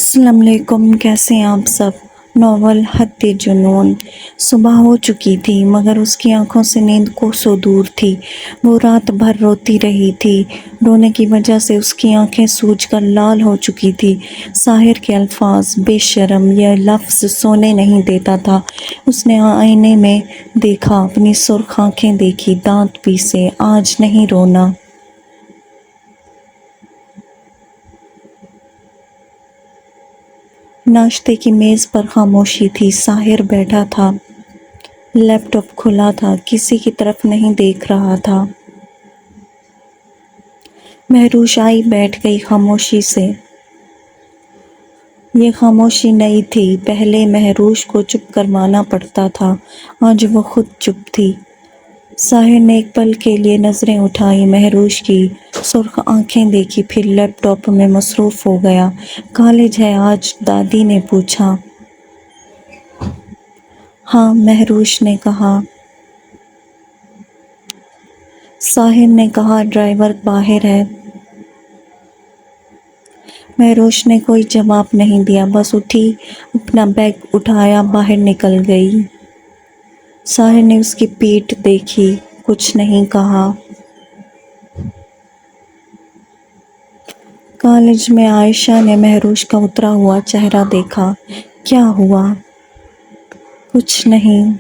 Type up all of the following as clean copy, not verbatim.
السلام علیکم، کیسے ہیں آپ سب؟ ناول حد جنون۔ صبح ہو چکی تھی مگر اس کی آنکھوں سے نیند کوسوں دور تھی۔ وہ رات بھر روتی رہی تھی۔ رونے کی وجہ سے اس کی آنکھیں سوج کر لال ہو چکی تھی۔ ساحر کے الفاظ بے شرم یہ لفظ سونے نہیں دیتا تھا۔ اس نے آئینے میں دیکھا، اپنی سرخ آنکھیں دیکھی، دانت پیسے، آج نہیں رونا۔ ناشتے کی میز پر خاموشی تھی۔ ساحر بیٹھا تھا، لیپ ٹاپ کھلا تھا، کسی کی طرف نہیں دیکھ رہا تھا۔ مہروش آئی بیٹھ گئی خاموشی سے۔ یہ خاموشی نئی تھی، پہلے مہروش کو چپ کروانا پڑتا تھا، آج وہ خود چپ تھی۔ ساحر نے ایک پل کے لیے نظریں اٹھائی، مہروش کی سرخ آنکھیں دیکھی، پھر لیپ ٹاپ میں مصروف ہو گیا۔ کالج ہے آج؟ دادی نے پوچھا۔ ہاں، مہروش نے کہا۔ ساحر نے کہا ڈرائیور باہر ہے۔ مہروش نے کوئی جواب نہیں دیا، بس اٹھی، اپنا بیگ اٹھایا، باہر نکل گئی۔ ساحر نے اس کی پیٹھ دیکھی، کچھ نہیں کہا۔ کالج میں عائشہ نے مہروش کا اترا ہوا چہرہ دیکھا۔ کیا ہوا؟ کچھ نہیں۔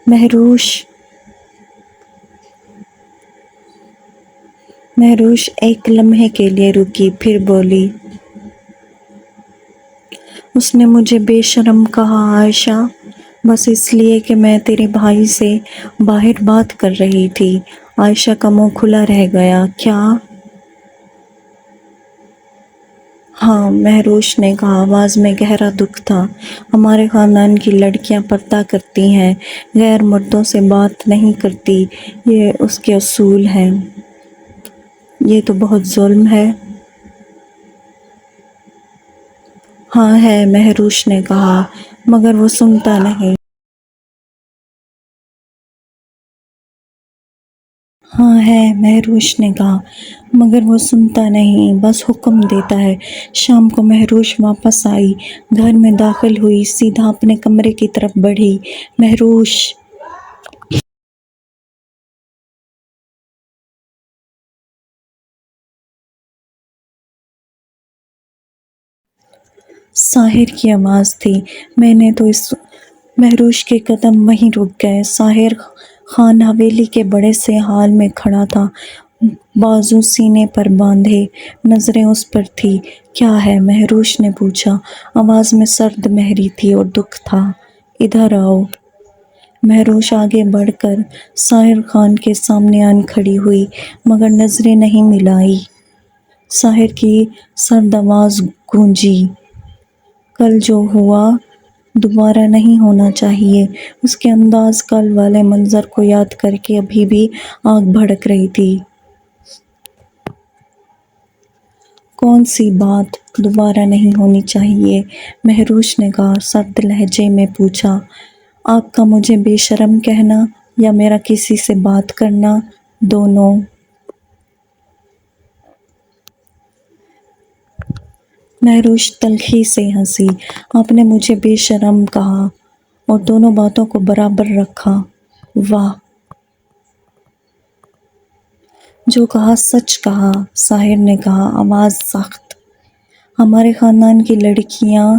مہروش ایک لمحے کے لیے رکی، پھر بولی۔ اس نے مجھے بے شرم کہا عائشہ، بس اس لیے کہ میں تیرے بھائی سے باہر بات کر رہی تھی۔ عائشہ کا منہ کھلا رہ گیا۔ کیا؟ ہاں، مہروش نے کہا، آواز میں گہرا دکھ تھا۔ ہمارے خاندان کی لڑکیاں پردہ کرتی ہیں، غیر مردوں سے بات نہیں کرتی، یہ اس کے اصول ہیں۔ یہ تو بہت ظلم ہے۔ ہاں ہے، مہروش نے کہا، مگر وہ سنتا نہیں۔ ہاں ہے، مہروش نے کہا، مگر وہ سنتا نہیں، بس حکم دیتا ہے۔ شام کو مہروش واپس آئی، گھر میں داخل ہوئی، سیدھا اپنے کمرے کی طرف بڑھی۔ مہروش! ساحر کی آواز تھی۔ میں نے تو مہروش کے قدم وہیں رک گئے۔ ساحر خان حویلی کے بڑے سے ہال میں کھڑا تھا، بازو سینے پر باندھے، نظریں اس پر تھی۔ کیا ہے؟ مہروش نے پوچھا۔ آواز میں سرد مہری تھی اور دکھ تھا۔ ادھر آؤ۔ مہروش آگے بڑھ کر ساحر خان کے سامنے آن کھڑی ہوئی، مگر نظریں نہیں ملائی۔ ساحر کی سرد آواز گونجی۔ کل جو ہوا دوبارہ نہیں ہونا چاہیے۔ اس کے انداز کل والے منظر کو یاد کر کے ابھی بھی آگ بھڑک رہی تھی۔ کون سی بات دوبارہ نہیں ہونی چاہیے؟ مہروش نے کہا، سرد لہجے میں پوچھا۔ آپ کا مجھے بے شرم کہنا یا میرا کسی سے بات کرنا، دونوں؟ مہروش تلخی سے ہنسی۔ آپ نے مجھے بے شرم کہا اور دونوں باتوں کو برابر رکھا۔ واہ! جو کہا سچ کہا، ساحر نے کہا، آواز سخت۔ ہمارے خاندان کی لڑکیاں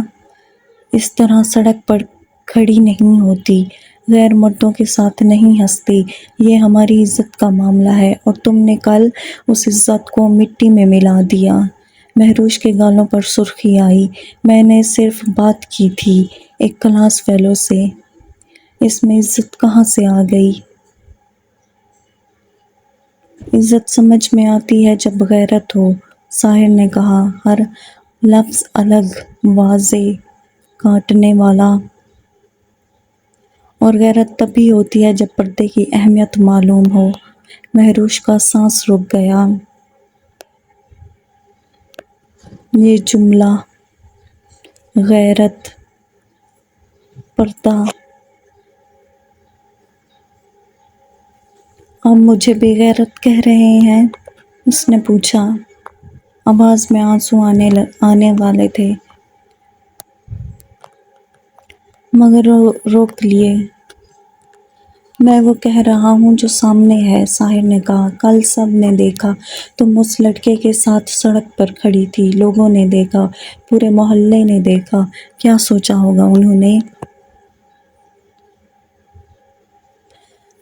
اس طرح سڑک پر کھڑی نہیں ہوتی، غیر مردوں کے ساتھ نہیں ہنستی، یہ ہماری عزت کا معاملہ ہے، اور تم نے کل اس عزت کو مٹی میں ملا دیا۔ مہروش کے گالوں پر سرخی آئی۔ میں نے صرف بات کی تھی ایک کلاس فیلو سے، اس میں عزت کہاں سے آ گئی؟ عزت سمجھ میں آتی ہے جب غیرت ہو، ساحر نے کہا، ہر لفظ الگ، واضح، کاٹنے والا۔ اور غیرت تبھی ہوتی ہے جب پردے کی اہمیت معلوم ہو۔ مہروش کا سانس رک گیا۔ یہ جملہ، غیرت، پردہ، آپ مجھے بے غیرت کہہ رہے ہیں؟ اس نے پوچھا۔ آواز میں آنسو آنے والے تھے مگر روک لیے۔ میں وہ کہہ رہا ہوں جو سامنے ہے، ساحر نے کہا۔ کل سب نے دیکھا تم اس لڑکے کے ساتھ سڑک پر کھڑی تھی، لوگوں نے دیکھا، پورے محلے نے دیکھا۔ کیا سوچا ہوگا انہوں نے؟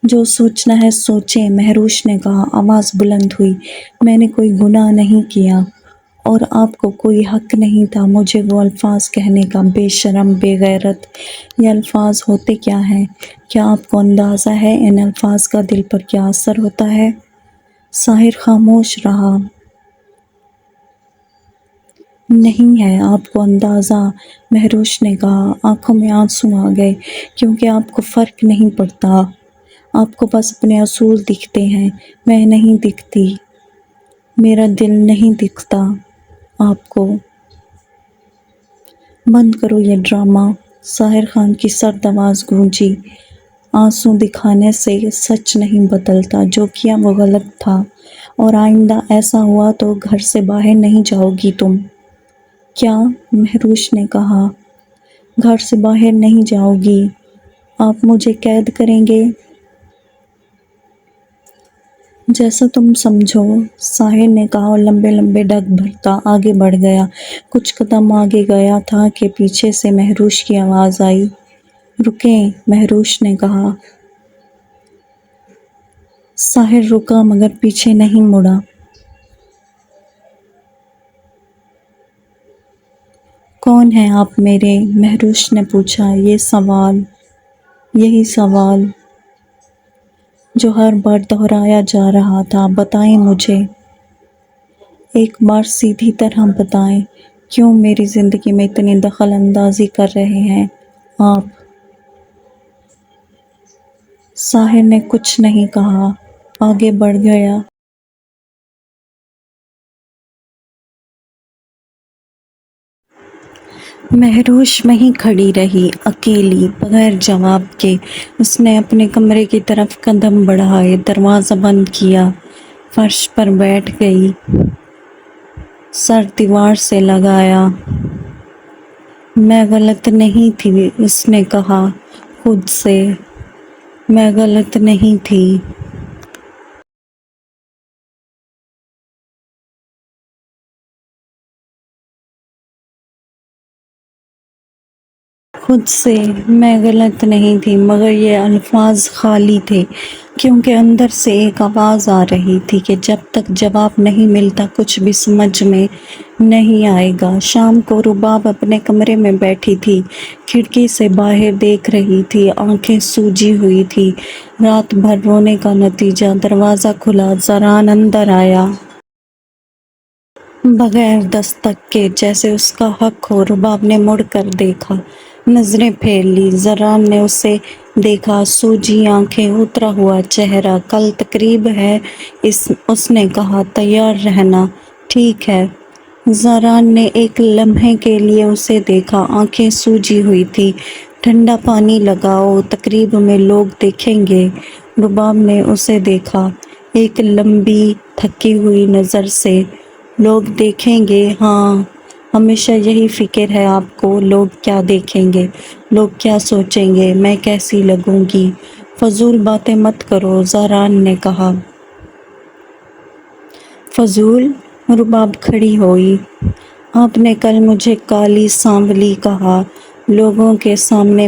جو سوچنا ہے سوچیں، مہروش نے کہا۔ آواز بلند ہوئی، میں نے کوئی گناہ نہیں کیا اور آپ کو کوئی حق نہیں تھا مجھے وہ الفاظ کہنے کا، بے شرم، بے غیرت۔ یہ الفاظ ہوتے کیا ہیں؟ کیا آپ کو اندازہ ہے ان الفاظ کا دل پر کیا اثر ہوتا ہے؟ ساحر خاموش رہا۔ نہیں ہے آپ کو اندازہ، مہروش نے کہا۔ آنکھوں میں آنسو آ گئے، کیونکہ آپ کو فرق نہیں پڑتا۔ آپ کو بس اپنے اصول دکھتے ہیں، میں نہیں دکھتی، میرا دل نہیں دکھتا آپ کو۔ بند کرو یہ ڈرامہ، ساحر خان کی سرد آواز گونجی۔ آنسو دکھانے سے سچ نہیں بدلتا، جو کیا وہ غلط تھا، اور آئندہ ایسا ہوا تو گھر سے باہر نہیں جاؤ گی تم۔ کیا؟ مہروش نے کہا۔ گھر سے باہر نہیں جاؤ گی؟ آپ مجھے قید کریں گے؟ جیسا تم سمجھو، ساحر نے کہا اور لمبے لمبے ڈگ بھرتا آگے بڑھ گیا۔ کچھ قدم آگے گیا تھا کہ پیچھے سے مہروش کی آواز آئی۔ رکیں، مہروش نے کہا۔ ساحر رکا مگر پیچھے نہیں مڑا۔ کون ہیں آپ میرے؟ مہروش نے پوچھا۔ یہ سوال، یہی سوال جو ہر بار دہرایا جا رہا تھا۔ بتائیں مجھے، ایک بار سیدھی طرح بتائیں، کیوں میری زندگی میں اتنی دخل اندازی کر رہے ہیں آپ؟ ساحر نے کچھ نہیں کہا، آگے بڑھ گیا۔ مہروش وہیں کھڑی رہی، اکیلی، بغیر جواب کے۔ اس نے اپنے کمرے کی طرف قدم بڑھائے، دروازہ بند کیا، فرش پر بیٹھ گئی، سر دیوار سے لگایا۔ میں غلط نہیں تھی، اس نے کہا خود سے، میں غلط نہیں تھی۔ خود سے میں غلط نہیں تھی، مگر یہ الفاظ خالی تھے، کیونکہ اندر سے ایک آواز آ رہی تھی کہ جب تک جواب نہیں ملتا کچھ بھی سمجھ میں نہیں آئے گا۔ شام کو رباب اپنے کمرے میں بیٹھی تھی، کھڑکی سے باہر دیکھ رہی تھی، آنکھیں سوجی ہوئی تھی۔ رات بھر رونے کا نتیجہ، دروازہ کھلا، زران اندر آیا۔ بغیر دستک کے، جیسے اس کا حق ہو۔ رباب نے مڑ کر دیکھا، نظریں پھیر لی۔ زران نے اسے دیکھا، سوجی آنکھیں، اترا ہوا چہرہ۔ کل تقریب ہے، اس نے کہا، تیار رہنا۔ ٹھیک ہے۔ زران نے ایک لمحے کے لیے اسے دیکھا، آنکھیں سوجی ہوئی تھیں۔ ٹھنڈا پانی لگاؤ، تقریب میں لوگ دیکھیں گے۔ رباب نے اسے دیکھا، ایک لمبی تھکی ہوئی نظر سے۔ لوگ دیکھیں گے؟ ہاں، ہمیشہ یہی فکر ہے آپ کو، لوگ کیا دیکھیں گے، لوگ کیا سوچیں گے، میں کیسی لگوں گی؟ فضول باتیں مت کرو، زران نے کہا۔ فضول؟ رباب کھڑی ہوئی۔ آپ نے کل مجھے کالی سانولی کہا، لوگوں کے سامنے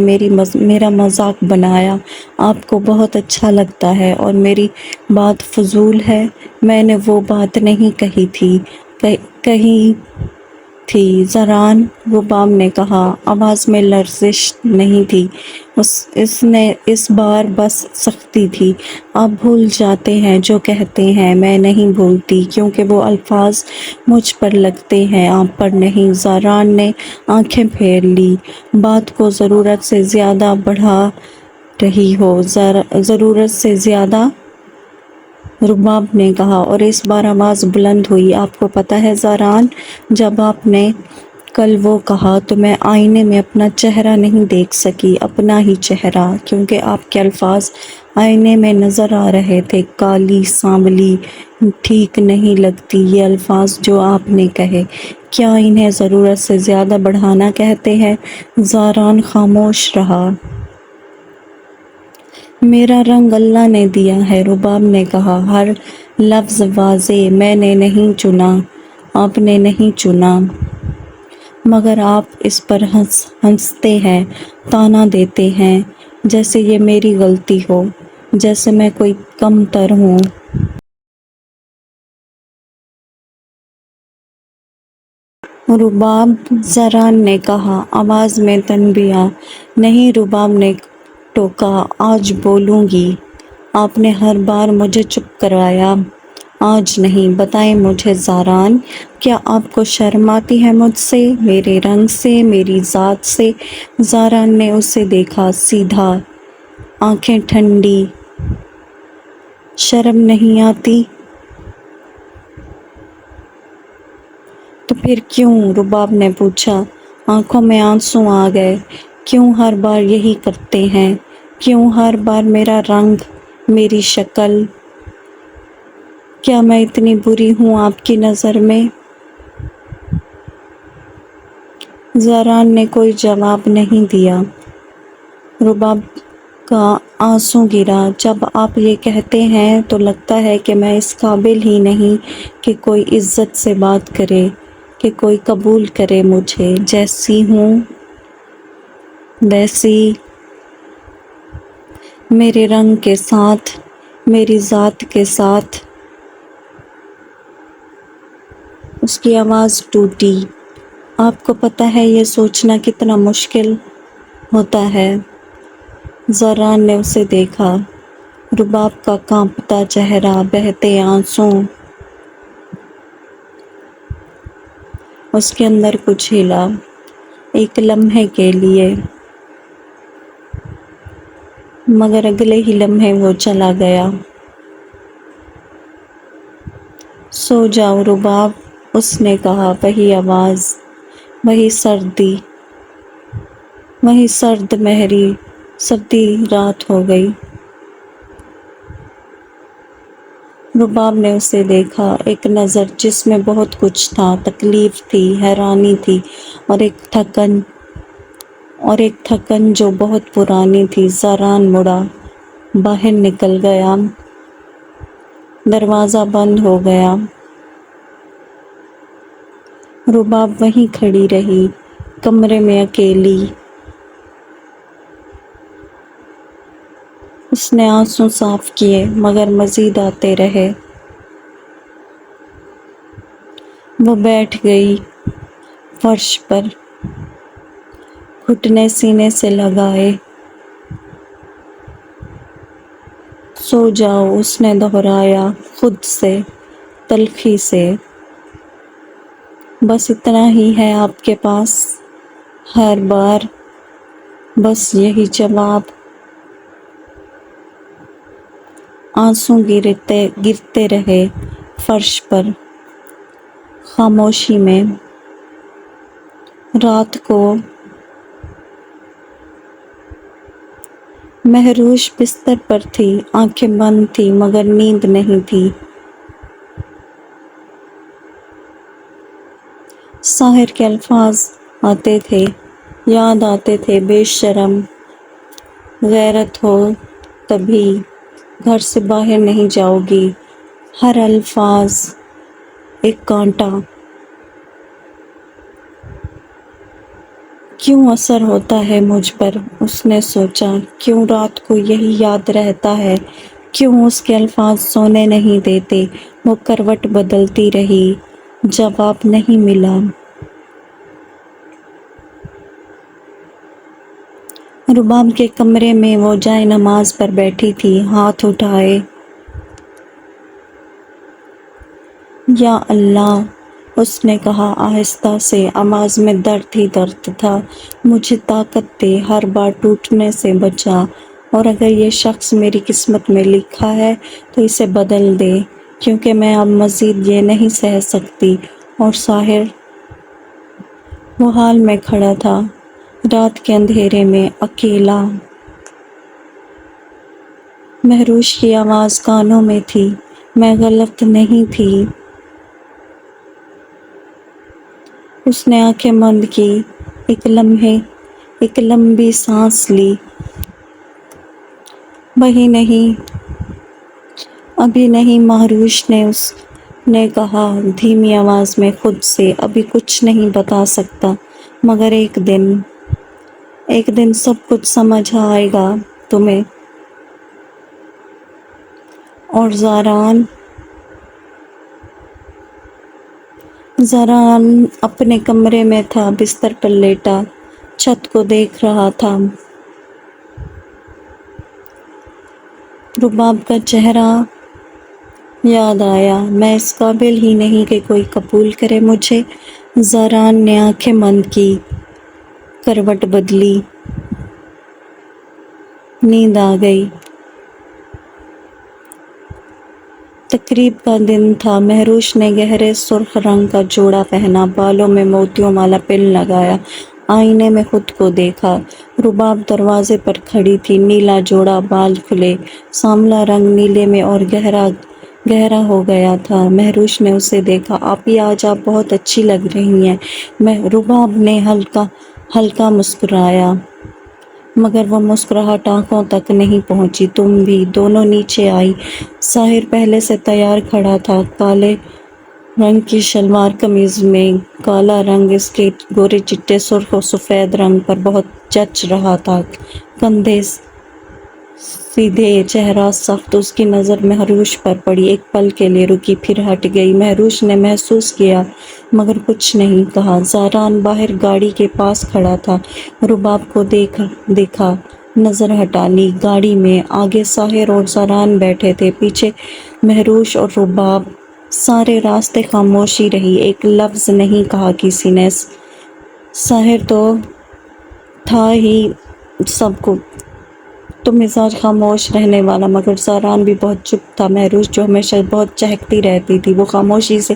میرا مذاق بنایا، آپ کو بہت اچھا لگتا ہے، اور میری بات فضول ہے؟ میں نے وہ بات نہیں کہی تھی۔ کہی تھی زران، رباب نے کہا۔ آواز میں لرزش نہیں تھی، اس بار بس سختی تھی۔ آپ بھول جاتے ہیں جو کہتے ہیں، میں نہیں بھولتی، کیونکہ وہ الفاظ مجھ پر لگتے ہیں، آپ پر نہیں۔ زران نے آنکھیں پھیر لی۔ بات کو ضرورت سے زیادہ بڑھا رہی ہو، ضرورت سے زیادہ، رباب نے کہا، اور اس بار آواز بلند ہوئی۔ آپ کو پتہ ہے زران، جب آپ نے کل وہ کہا تو میں آئینے میں اپنا چہرہ نہیں دیکھ سکی، اپنا ہی چہرہ، کیونکہ آپ کے الفاظ آئینے میں نظر آ رہے تھے۔ کالی سانولی ٹھیک نہیں لگتی، یہ الفاظ جو آپ نے کہے، کیا انہیں ضرورت سے زیادہ بڑھانا کہتے ہیں؟ زاران خاموش رہا۔ میرا رنگ اللہ نے دیا ہے، رباب نے کہا، ہر لفظ واضح، میں نے نہیں چنا، آپ نے نہیں چنا، مگر آپ اس پر ہنستے ہیں، طعنہ دیتے ہیں، جیسے یہ میری غلطی ہو، جیسے میں کوئی کم تر ہوں۔ رباب، زاران نے کہا، آواز میں تنبیہ۔ نہیں، رباب نے ٹوکا، آج بولوں گی۔ آپ نے ہر بار مجھے چپ کروایا، آج نہیں۔ بتائیں مجھے زاران، کیا آپ کو شرم آتی ہے مجھ سے، میرے رنگ سے، میری ذات سے؟ زاران نے اسے دیکھا، سیدھا، آنکھیں ٹھنڈی۔ شرم نہیں آتی؟ تو پھر کیوں؟ رباب نے پوچھا۔ آنکھوں میں آنسو آ گئے۔ کیوں ہر بار یہی کرتے ہیں؟ کیوں ہر بار میرا رنگ، میری شکل؟ کیا میں اتنی بری ہوں آپ کی نظر میں؟ زاران نے کوئی جواب نہیں دیا۔ رباب کا آنسو گرا۔ جب آپ یہ کہتے ہیں تو لگتا ہے کہ میں اس قابل ہی نہیں کہ کوئی عزت سے بات کرے، کہ کوئی قبول کرے مجھے جیسی ہوں، ویسی، میرے رنگ کے ساتھ، میری ذات کے ساتھ۔ اس کی آواز ٹوٹی۔ آپ کو پتہ ہے یہ سوچنا کتنا مشکل ہوتا ہے؟ زاران نے اسے دیکھا، رباب کا کانپتا چہرہ، بہتے آنسو۔ اس کے اندر کچھ ہلا، ایک لمحے کے لیے، مگر اگلے ہی لمحے وہ چلا گیا۔ سو جاؤ رباب، اس نے کہا، وہی آواز، وہی سردی، وہی سرد مہری سردی رات ہو گئی۔ رباب نے اسے دیکھا، ایک نظر جس میں بہت کچھ تھا، تکلیف تھی، حیرانی تھی، اور ایک تھکن جو بہت پرانی تھی۔ زاران مڑا، باہر نکل گیا، دروازہ بند ہو گیا۔ رباب وہیں کھڑی رہی، کمرے میں اکیلی۔ اس نے آنسو صاف کیے، مگر مزید آتے رہے۔ وہ بیٹھ گئی فرش پر، گھٹنے سینے سے لگائے۔ سو جاؤ، اس نے دہرایا خود سے، تلخی سے۔ بس اتنا ہی ہے آپ کے پاس؟ ہر بار بس یہی جواب؟ آنسو گرتے رہے فرش پر، خاموشی میں۔ رات کو مہروش بستر پر تھی، آنکھیں بند تھیں، مگر نیند نہیں تھی۔ ساحر کے الفاظ آتے تھے، یاد آتے تھے، بے شرم، غیرت ہو تبھی گھر سے باہر نہیں جاؤ گی۔ ہر الفاظ ایک کانٹا۔ کیوں اثر ہوتا ہے مجھ پر؟ اس نے سوچا، کیوں رات کو یہی یاد رہتا ہے؟ کیوں اس کے الفاظ سونے نہیں دیتے؟ وہ کروٹ بدلتی رہی، جواب نہیں ملا۔ رباب کے کمرے میں وہ جائے نماز پر بیٹھی تھی، ہاتھ اٹھائے۔ یا اللہ، اس نے کہا آہستہ سے، آواز میں درد ہی درد تھا، مجھے طاقت دے، ہر بار ٹوٹنے سے بچا، اور اگر یہ شخص میری قسمت میں لکھا ہے تو اسے بدل دے، کیونکہ میں اب مزید یہ نہیں سہ سکتی۔ اور وہ حال میں کھڑا تھا، رات کے اندھیرے میں اکیلا۔ مہروش کی آواز کانوں میں تھی، میں غلط نہیں تھی۔ اس نے آنکھیں بند کی، ایک لمحے ایک لمبی سانس لی۔ وہی نہیں، ابھی نہیں، مہروش نے اس نے کہا دھیمی آواز میں خود سے، ابھی کچھ نہیں بتا سکتا، مگر ایک دن سب کچھ سمجھ آئے گا تمہیں۔ اور زاران اپنے کمرے میں تھا، بستر پر لیٹا، چھت کو دیکھ رہا تھا۔ رباب کا چہرہ یاد آیا، میں اس قابل ہی نہیں کہ کوئی قبول کرے مجھے۔ زاران نے آنکھیں بند کی، کروٹ بدلی، نیند آ گئی۔ تقریب کا دن تھا، مہروش نے گہرے سرخ رنگ کا جوڑا پہنا، بالوں میں موتیوں والا پن لگایا، آئینے میں خود کو دیکھا۔ رباب دروازے پر کھڑی تھی، نیلا جوڑا، بال کھلے، سانولا رنگ نیلے میں اور گہرا ہو گیا تھا۔ مہروش نے اسے دیکھا، آپی آج آپ بہت اچھی لگ رہی ہیں۔ رباب نے ہلکا مسکرایا، مگر وہ مسکراہٹ آنکھوں تک نہیں پہنچی۔ تم بھی؟ دونوں نیچے آئی۔ ساحر پہلے سے تیار کھڑا تھا، کالے رنگ کی شلوار قمیض میں کالا رنگ اس کے گورے چٹے سرخ و سفید رنگ پر بہت جچ رہا تھا، کندھے سیدھے، چہرہ سخت۔ اس کی نظر مہروش پر پڑی، ایک پل کے لیے رکی، پھر ہٹ گئی۔ مہروش نے محسوس کیا مگر کچھ نہیں کہا۔ زاران باہر گاڑی کے پاس کھڑا تھا، رباب کو دیکھا، نظر ہٹا لی۔ گاڑی میں آگے ساحر اور زاران بیٹھے تھے، پیچھے مہروش اور رباب۔ سارے راستے خاموشی رہی، ایک لفظ نہیں کہا کسی نے۔ ساحر تو تھا ہی سب کو تو مزاج خاموش رہنے والا، مگر زاران بھی بہت چپ تھا۔ مہروش جو ہمیشہ بہت چہکتی رہتی تھی، وہ خاموشی سے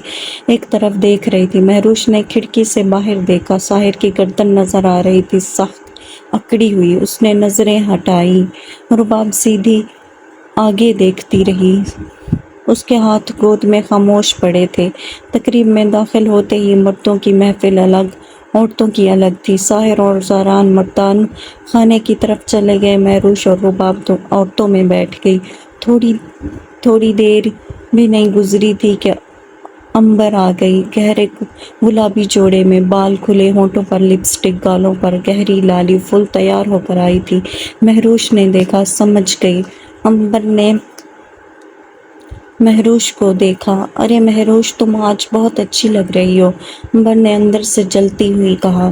ایک طرف دیکھ رہی تھی۔ مہروش نے کھڑکی سے باہر دیکھا، ساحر کی گردن نظر آ رہی تھی، سخت اکڑی ہوئی۔ اس نے نظریں ہٹائیں، رباب سیدھی آگے دیکھتی رہی، اس کے ہاتھ گود میں خاموش پڑے تھے۔ تقریب میں داخل ہوتے ہی مردوں کی محفل الگ، عورتوں کی الگ تھی۔ ساحر اور زاران مردان خانے کی طرف چلے گئے، مہروش اور رباب عورتوں میں بیٹھ گئی۔ تھوڑی دیر بھی نہیں گزری تھی کہ عنبر آ گئی، گہرے گلابی جوڑے میں، بال کھلے، ہونٹوں پر لپسٹک، گالوں پر گہری لالی، فل تیار ہو کر آئی تھی۔ مہروش نے دیکھا، سمجھ گئی۔ عنبر نے مہروش کو دیکھا، ارے مہروش تم آج بہت اچھی لگ رہی ہو، عنبر نے اندر سے جلتی ہوئی کہا۔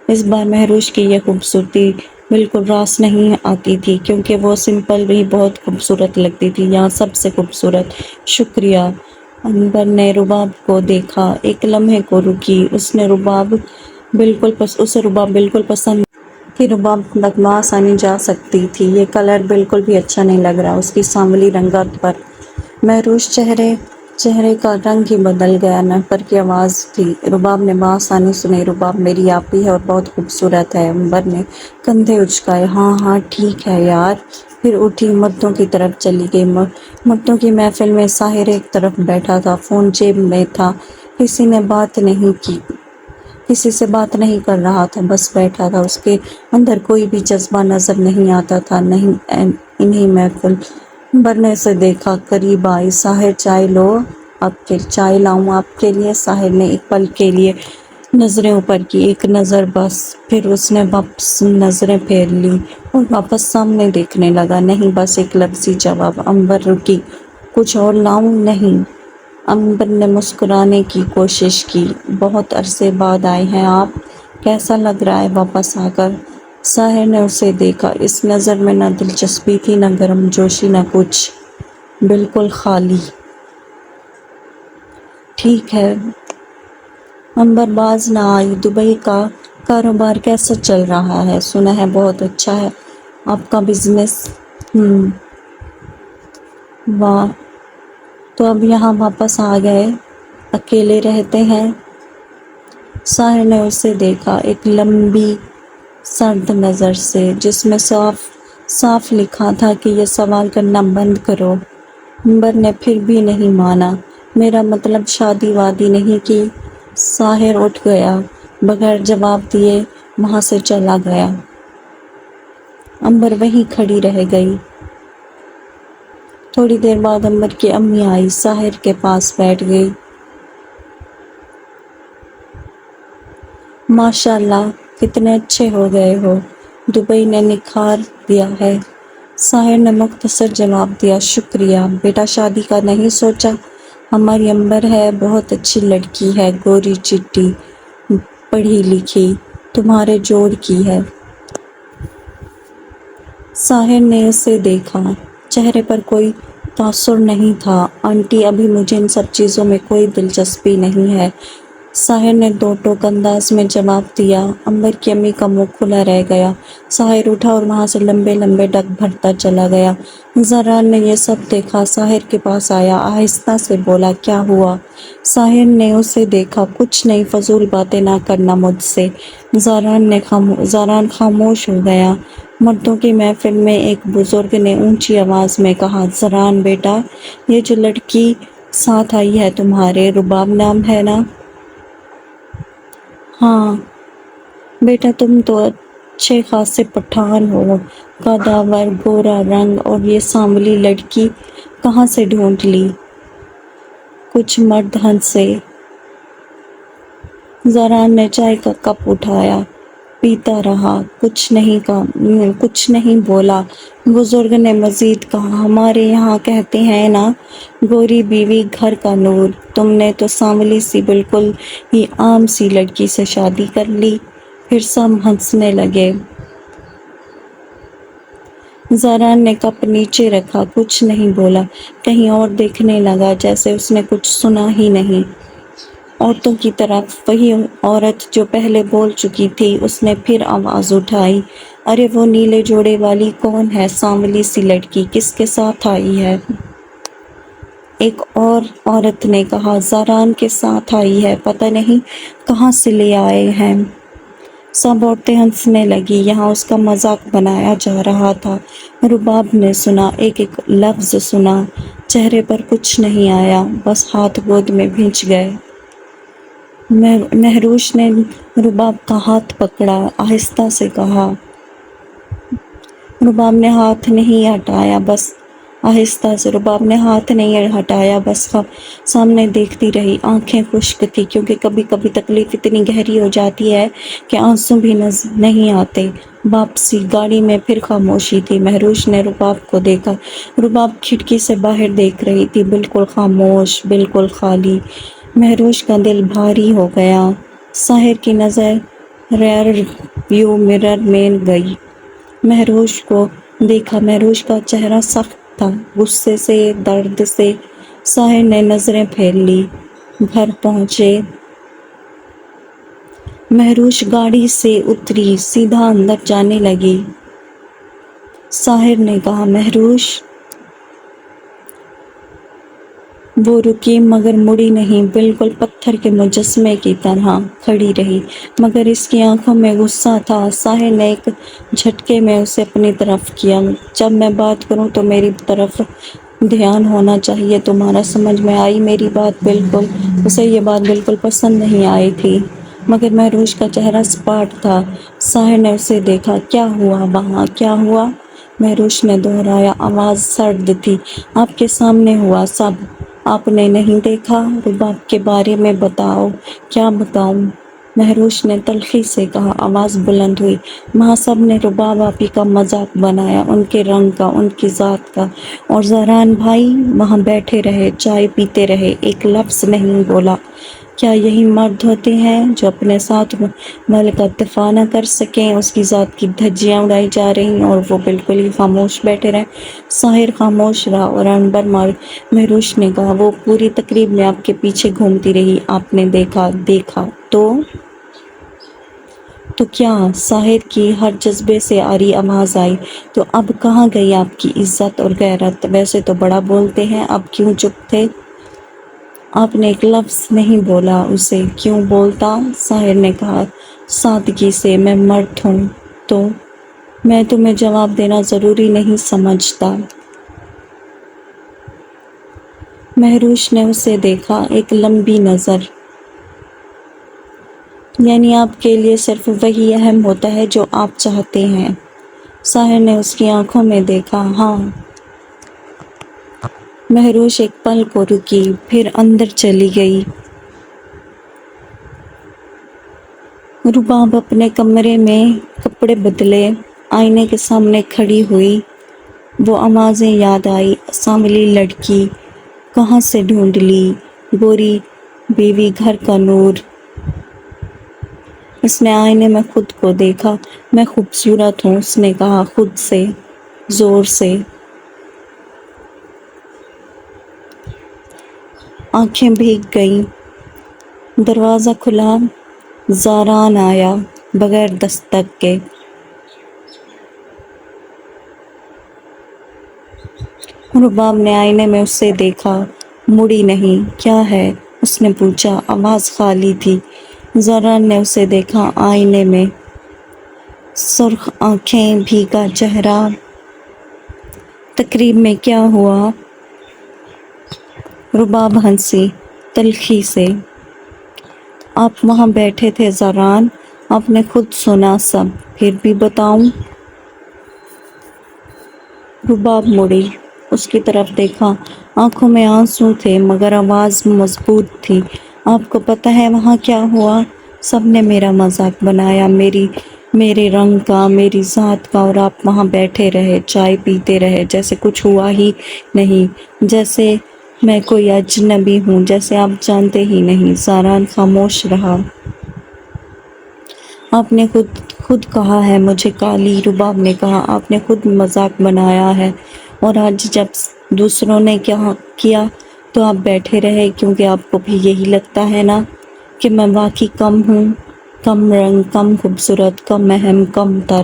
اس بار مہروش کی یہ خوبصورتی بالکل راس نہیں آتی تھی، کیونکہ وہ سمپل بھی بہت خوبصورت لگتی تھی، یہاں سب سے خوبصورت۔ شکریہ۔ عنبر نے رباب کو دیکھا، ایک لمحے کو رکی، اسے رباب بالکل پسند کہ رباب تک بآسانی جا سکتی تھی۔ یہ کلر بالکل بھی اچھا نہیں لگ رہا اس کی سانولی رنگت پر۔ مہروش چہرے کا رنگ ہی بدل گیا۔ عنبر کی آواز تھی، رباب نے بآسانی سنی، رباب میری آپی ہے اور بہت خوبصورت ہے۔ عنبر نے کندھے اچکائے، ہاں ہاں ٹھیک ہے یار۔ پھر اٹھی، مردوں کی طرف چلی گئی۔ مردوں کی محفل میں ساحر ایک طرف بیٹھا تھا، فون جیب میں تھا، کسی سے بات نہیں کر رہا تھا، بس بیٹھا تھا۔ اس کے اندر کوئی بھی جذبہ نظر نہیں آتا تھا، نہیں انہی محفل۔ عنبر نے اسے دیکھا، قریب آئی، ساحر چائے لاؤں آپ کے لیے؟ ساحر نے ایک پل کے لیے نظریں اوپر کی، ایک نظر بس، پھر اس نے واپس نظریں پھیر لی اور واپس سامنے دیکھنے لگا۔ نہیں، بس ایک لفظی جواب۔ عنبر رکی، کچھ اور لاؤں؟ نہیں۔ عنبر نے مسکرانے کی کوشش کی، بہت عرصے بعد آئے ہیں آپ، کیسا لگ رہا ہے واپس آ کر؟ ساحر نے اسے دیکھا، اس نظر میں نہ دلچسپی تھی، نہ گرم جوشی، نہ کچھ، بالکل خالی۔ ٹھیک ہے۔ عنبر باز نہ آئی، دبئی کا کاروبار کیسا چل رہا ہے؟ سنا ہے بہت اچھا ہے آپ کا بزنس۔ واہ، تو اب یہاں واپس آ گئے، اکیلے رہتے ہیں؟ ساحر نے اسے دیکھا ایک لمبی سرد نظر سے، جس میں صاف صاف لکھا تھا کہ یہ سوال کرنا بند کرو۔ عمبر نے پھر بھی نہیں مانا۔ میرا مطلب شادی وادی نہیں کی۔ ساحر اٹھ گیا، بغیر جواب دیے وہاں سے چلا گیا۔ عمبر وہیں کھڑی رہ گئی۔ تھوڑی دیر بعد عمبر کی امی آئی، ساحر کے پاس بیٹھ گئی۔ ماشاء اللہ، کتنے اچھے ہو گئے ہو، دبئی نے نکھار دیا ہے۔ ساحر نے مختصر جواب دیا، شکریہ بیٹا، شادی کا نہیں سوچا؟ ہماری عمبر ہے، بہت اچھی لڑکی ہے، گوری چٹی، پڑھی لکھی، تمہارے جوڑ کی ہے۔ ساحر نے اسے دیکھا، چہرے پر کوئی تاثر نہیں تھا۔ آنٹی، ابھی مجھے ان سب چیزوں میں کوئی دلچسپی نہیں ہے، ساحر نے دو ٹوک انداز میں جواب دیا۔ عمبر کی امی کا منہ کھلا رہ گیا۔ ساحر اٹھا اور وہاں سے لمبے لمبے ڈگ بھرتا چلا گیا۔ زہران نے یہ سب دیکھا، ساحر کے پاس آیا، آہستہ سے بولا، کیا ہوا؟ ساحر نے اسے دیکھا، کچھ نہیں، فضول باتیں نہ کرنا مجھ سے۔ زہران خاموش ہو گیا۔ مردوں کی محفل میں ایک بزرگ نے اونچی آواز میں کہا، زہران بیٹا، یہ جو لڑکی ساتھ آئی ہے تمہارے، رباب نام ہے نا؟ ہاں بیٹا، تم تو اچھے خاصے پٹھان ہو، قداور، گورا رنگ، اور یہ سانولی لڑکی کہاں سے ڈھونڈ لی؟ کچھ مرد ہنسے۔ زہران نے چائے کا کپ اٹھایا، پیتا رہا، کچھ نہیں بولا۔ بزرگ نے مزید کہا، ہمارے یہاں کہتے ہیں نا، گوری بیوی گھر کا نور، تم نے تو سانولی سی بالکل ہی عام سی لڑکی سے شادی کر لی۔ پھر سب ہنسنے لگے۔ زہران نے کپ نیچے رکھا، کچھ نہیں بولا، کہیں اور دیکھنے لگا، جیسے اس نے کچھ سنا ہی نہیں۔ عورتوں کی طرف وہی عورت جو پہلے بول چکی تھی، اس نے پھر آواز اٹھائی، ارے وہ نیلے جوڑے والی کون ہے سانولی سی لڑکی، کس کے ساتھ آئی ہے؟ ایک اور عورت نے کہا، زہران کے ساتھ آئی ہے، پتہ نہیں کہاں سے لے آئے ہیں۔ سب عورتیں ہنسنے لگی، یہاں اس کا مذاق بنایا جا رہا تھا۔ رباب نے سنا، ایک ایک لفظ سنا، چہرے پر کچھ نہیں آیا، بس ہاتھ گود میں بھنج گئے۔ مہروش نے رباب کا ہاتھ پکڑا، آہستہ سے کہا۔ رباب نے ہاتھ نہیں ہٹایا، بس سامنے دیکھتی رہی۔ آنکھیں خشک تھی، کیونکہ کبھی کبھی تکلیف اتنی گہری ہو جاتی ہے کہ آنسو بھی نہیں آتے۔ واپسی گاڑی میں پھر خاموشی تھی۔ مہروش نے رباب کو دیکھا۔ رباب کھڑکی سے باہر دیکھ رہی تھی، بالکل خاموش، بالکل خالی۔ مہروش کا دل بھاری ہو گیا۔ ساحر کی نظر ریئر ویو مرر میں گئی۔ مہروش کو دیکھا، مہروش کا چہرہ سخت تھا، غصے سے، درد سے۔ ساحر نے نظریں پھیر لی۔ گھر پہنچے۔ مہروش گاڑی سے اتری، سیدھا اندر جانے لگی۔ ساحر نے کہا، مہروش۔ وہ رکی مگر مڑی نہیں، بالکل پتھر کے مجسمے کی طرح کھڑی رہی، مگر اس کی آنکھوں میں غصہ تھا۔ ساحر نے ایک جھٹکے میں اسے اپنی طرف کیا، جب میں بات کروں تو میری طرف دھیان ہونا چاہیے، تمہارا؟ سمجھ میں آئی میری بات؟ بالکل۔ اسے یہ بات بالکل پسند نہیں آئی تھی، مگر مہروش کا چہرہ سپاٹ تھا۔ ساحر نے اسے دیکھا، کیا ہوا وہاں، کیا ہوا؟ مہروش نے دہرایا، آواز سرد تھی، آپ کے سامنے ہوا سب، آپ نے نہیں دیکھا؟ رباب کے بارے میں بتاؤ۔ کیا بتاؤں؟ مہروش نے تلخی سے کہا۔ آواز بلند ہوئی، وہاں سب نے رباب آپی کا مذاق بنایا، ان کے رنگ کا، ان کی ذات کا، اور زہران بھائی وہاں بیٹھے رہے، چائے پیتے رہے، ایک لفظ نہیں بولا۔ کیا یہی مرد ہوتے ہیں جو اپنے ساتھ والے کا دفاع نہ کر سکیں؟ اس کی ذات کی دھجیاں اڑائی جا رہی اور وہ بالکل ہی خاموش بیٹھے رہے۔ ساحر خاموش رہا اور عنبر مہروش نے کہا، وہ پوری تقریب میں آپ کے پیچھے گھومتی رہی، آپ نے دیکھا تو کیا؟ ساحر کی ہر جذبے سے آری آواز آئی، تو اب کہاں گئی آپ کی عزت اور غیرت؟ ویسے تو بڑا بولتے ہیں، اب کیوں چپ تھے؟ آپ نے ایک لفظ نہیں بولا اسے، کیوں بولتا؟ ساحر نے کہا سادگی سے، میں مرد ہوں تو میں تمہیں جواب دینا ضروری نہیں سمجھتا۔ مہروش نے اسے دیکھا، ایک لمبی نظر۔ یعنی آپ کے لیے صرف وہی اہم ہوتا ہے جو آپ چاہتے ہیں؟ ساحر نے اس کی آنکھوں میں دیکھا۔ ہاں۔ مہروش ایک پل کو رکی، پھر اندر چلی گئی۔ رباب اپنے کمرے میں کپڑے بدلے، آئینے کے سامنے کھڑی ہوئی۔ وہ آوازیں یاد آئی، سانولی لڑکی کہاں سے ڈھونڈ لی، گوری بیوی گھر کا نور۔ اس نے آئینے میں خود کو دیکھا۔ میں خوبصورت ہوں، اس نے کہا خود سے، زور سے۔ آنکھیں بھیگ گئیں۔ دروازہ کھلا، زاران آیا بغیر دستک کے۔ رباب نے آئینے میں اسے دیکھا، مڑی نہیں۔ کیا ہے؟ اس نے پوچھا، آواز خالی تھی۔ زاران نے اسے دیکھا آئینے میں، سرخ آنکھیں، بھیگا چہرہ۔ تقریب میں کیا ہوا؟ رباب ہنسی، تلخی سے۔ آپ وہاں بیٹھے تھے زاران، آپ نے خود سنا سب، پھر بھی بتاؤں؟ رباب مڑی، اس کی طرف دیکھا۔ آنکھوں میں آنسو تھے مگر آواز مضبوط تھی۔ آپ کو پتہ ہے وہاں کیا ہوا؟ سب نے میرا مذاق بنایا، میرے رنگ کا، میری ذات کا، اور آپ وہاں بیٹھے رہے، چائے پیتے رہے، جیسے کچھ ہوا ہی نہیں، جیسے میں کوئی اجنبی ہوں، جیسے آپ جانتے ہی نہیں۔ زاران خاموش رہا۔ آپ نے خود کہا ہے مجھے کالی، رباب نے کہا، آپ نے خود مذاق بنایا ہے، اور آج جب دوسروں نے کیا تو آپ بیٹھے رہے، کیونکہ آپ کو بھی یہی لگتا ہے نا کہ میں واقعی کم ہوں، کم رنگ، کم خوبصورت، کم اہم، کم تر۔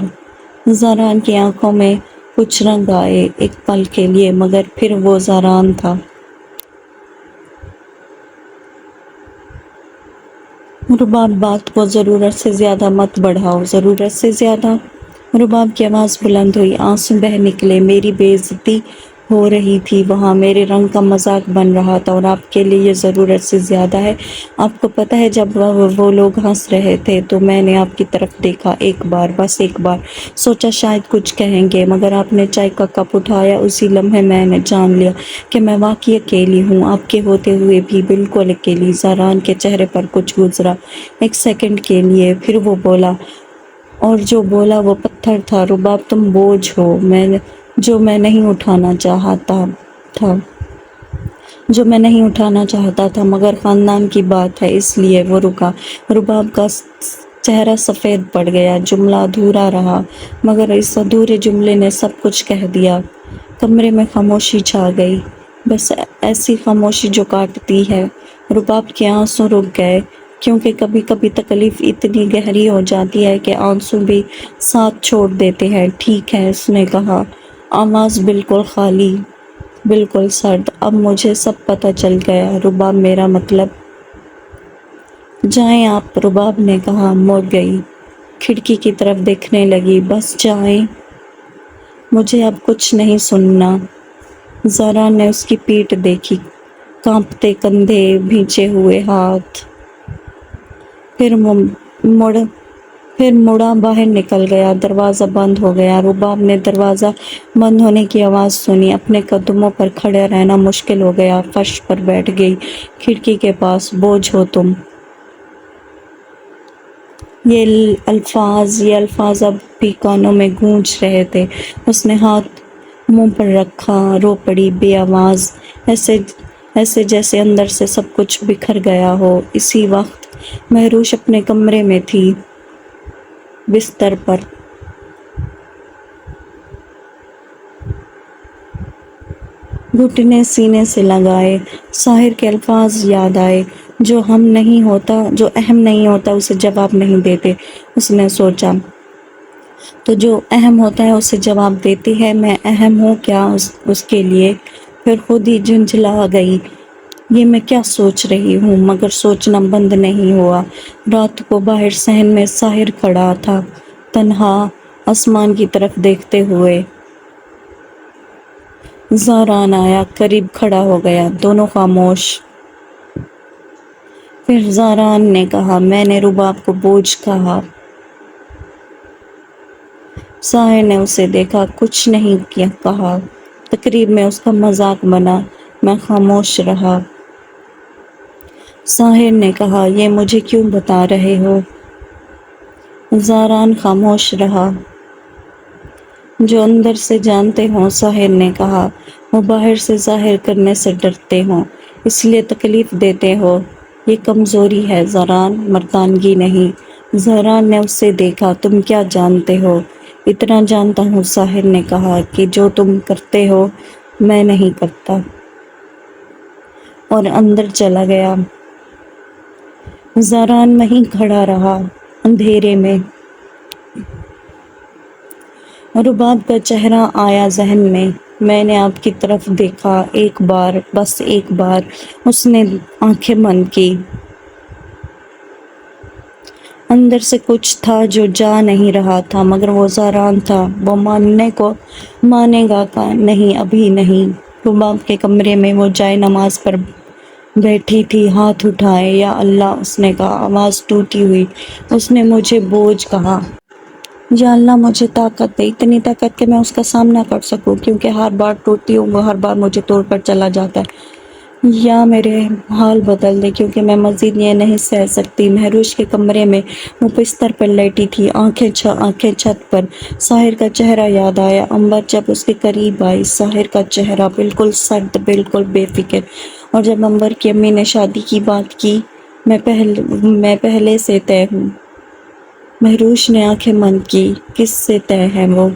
زاران کی آنکھوں میں کچھ رنگ آئے ایک پل کے لیے، مگر پھر وہ زاران تھا۔ رباب بات کو ضرورت سے زیادہ مت بڑھاؤ۔ ضرورت سے زیادہ؟ رباب کی آواز بلند ہوئی، آنسو بہہ نکلے۔ میری بے عزتی ہو رہی تھی وہاں، میرے رنگ کا مذاق بن رہا تھا، اور آپ کے لیے یہ ضرورت سے زیادہ ہے۔ آپ کو پتہ ہے جب وہ لوگ ہنس رہے تھے تو میں نے آپ کی طرف دیکھا، ایک بار، بس ایک بار، سوچا شاید کچھ کہیں گے، مگر آپ نے چائے کا کپ اٹھایا، اسی لمحے میں نے جان لیا کہ میں واقعی اکیلی ہوں، آپ کے ہوتے ہوئے بھی بالکل اکیلی۔ زاران کے چہرے پر کچھ گزرا ایک سیکنڈ کے لیے، پھر وہ بولا، اور جو بولا وہ پتھر تھا، رباب تم بوجھ ہو جو میں نہیں اٹھانا چاہتا تھا، مگر خاندان کی بات ہے اس لیے۔ وہ رکا، رباب کا چہرہ سفید پڑ گیا، جملہ ادھورا رہا، مگر اس ادھورے جملے نے سب کچھ کہہ دیا۔ کمرے میں خاموشی چھا گئی، بس ایسی خاموشی جو کاٹتی ہے۔ رباب کے آنسو رک گئے، کیونکہ کبھی کبھی تکلیف اتنی گہری ہو جاتی ہے کہ آنسو بھی ساتھ چھوڑ دیتے ہیں۔ ٹھیک ہے، اس نے کہا، آواز بالکل خالی، بالکل سرد۔ اب مجھے سب پتہ چل گیا، رباب، میرا مطلب۔ جائیں آپ، رباب نے کہا، مڑ گئی، کھڑکی کی طرف دیکھنے لگی، بس جائیں، مجھے اب کچھ نہیں سننا۔ زاران نے اس کی پیٹھ دیکھی، کانپتے کندھے، بھیجے ہوئے ہاتھ، پھر مڑا باہر نکل گیا۔ دروازہ بند ہو گیا۔ رباب نے دروازہ بند ہونے کی آواز سنی، اپنے قدموں پر کھڑا رہنا مشکل ہو گیا، فرش پر بیٹھ گئی، کھڑکی کے پاس۔ بوجھ ہو تم۔ یہ الفاظ اب بھی کانوں میں گونج رہے تھے۔ اس نے ہاتھ منہ پر رکھا، رو پڑی بے آواز، ایسے جیسے اندر سے سب کچھ بکھر گیا ہو۔ اسی وقت مہروش اپنے کمرے میں تھی، بستر پر۔ گھٹنے سینے سے لگائے، ساحر کے الفاظ یاد آئے، جو اہم نہیں ہوتا اسے جواب نہیں دیتے۔ اس نے سوچا، تو جو اہم ہوتا ہے اسے جواب دیتی ہے، میں اہم ہوں کیا اس کے لیے؟ پھر خود ہی جھنجھلا گئی، یہ میں کیا سوچ رہی ہوں، مگر سوچنا بند نہیں ہوا۔ رات کو باہر صحن میں ساحر کھڑا تھا، تنہا، آسمان کی طرف دیکھتے ہوئے۔ زاران آیا، قریب کھڑا ہو گیا، دونوں خاموش۔ پھر زاران نے کہا، میں نے رباب کو بوجھ کہا۔ ساحر نے اسے دیکھا، کچھ نہیں کہا۔ تقریب میں اس کا مذاق بنا، میں خاموش رہا۔ ساحر نے کہا، یہ مجھے کیوں بتا رہے ہو؟ زاران خاموش رہا۔ جو اندر سے جانتے ہوں، ساحر نے کہا، وہ باہر سے ظاہر کرنے سے ڈرتے ہوں، اس لیے تکلیف دیتے ہو۔ یہ کمزوری ہے زاران، مردانگی نہیں۔ زاران نے اسے دیکھا، تم کیا جانتے ہو؟ اتنا جانتا ہوں، ساحر نے کہا، کہ جو تم کرتے ہو میں نہیں کرتا۔ اور اندر چلا گیا۔ زاران وہیں کھڑا رہا، اندھیرے میں۔ رباب کا چہرہ آیا ذہن میں نے آپ کی طرف دیکھا، ایک بار، بس ایک بار۔ اس نے آنکھیں بند کی۔ اندر سے کچھ تھا جو جا نہیں رہا تھا، مگر وہ زاران تھا۔ وہ مانے گا نہیں، ابھی نہیں۔ رباب کے کمرے میں وہ جائے نماز پر بیٹھی تھی، ہاتھ اٹھائے، یا اللہ، اس نے کہا، آواز ٹوٹی ہوئی۔ اس نے مجھے بوجھ کہا۔ یا اللہ مجھے طاقت دے، اتنی طاقت کہ میں اس کا سامنا کر سکوں، کیونکہ ہر بار ٹوٹتی ہوں، وہ ہر بار مجھے توڑ کر چلا جاتا ہے۔ یا میرے حال بدل دے، کیونکہ میں مزید یہ نہیں سہ سکتی۔ مہروش کے کمرے میں وہ بستر پر لیٹی تھی، آنکھیں چھت پر۔ ساحر کا چہرہ یاد آیا۔ امبر جب اس کے قریب آئی، ساحر کا چہرہ بالکل سرد، بالکل بے فکر۔ اور جب امبر کی امی نے شادی کی بات کی، میں پہلے سے طے ہوں۔ مہروش نے آنکھیں بند کی۔ کس سے طے ہے وہ؟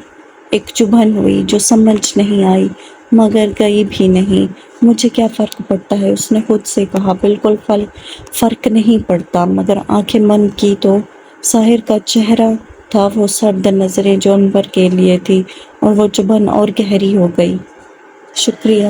ایک چبھن ہوئی جو سمجھ نہیں آئی، مگر گئی بھی نہیں۔ مجھے کیا فرق پڑتا ہے، اس نے خود سے کہا۔ بالکل فرق نہیں پڑتا، مگر آنکھیں بند کی تو ساحر کا چہرہ تھا، وہ سرد نظریں جو انور کے لیے تھی، اور وہ چبھن اور گہری ہو گئی۔ شکریہ۔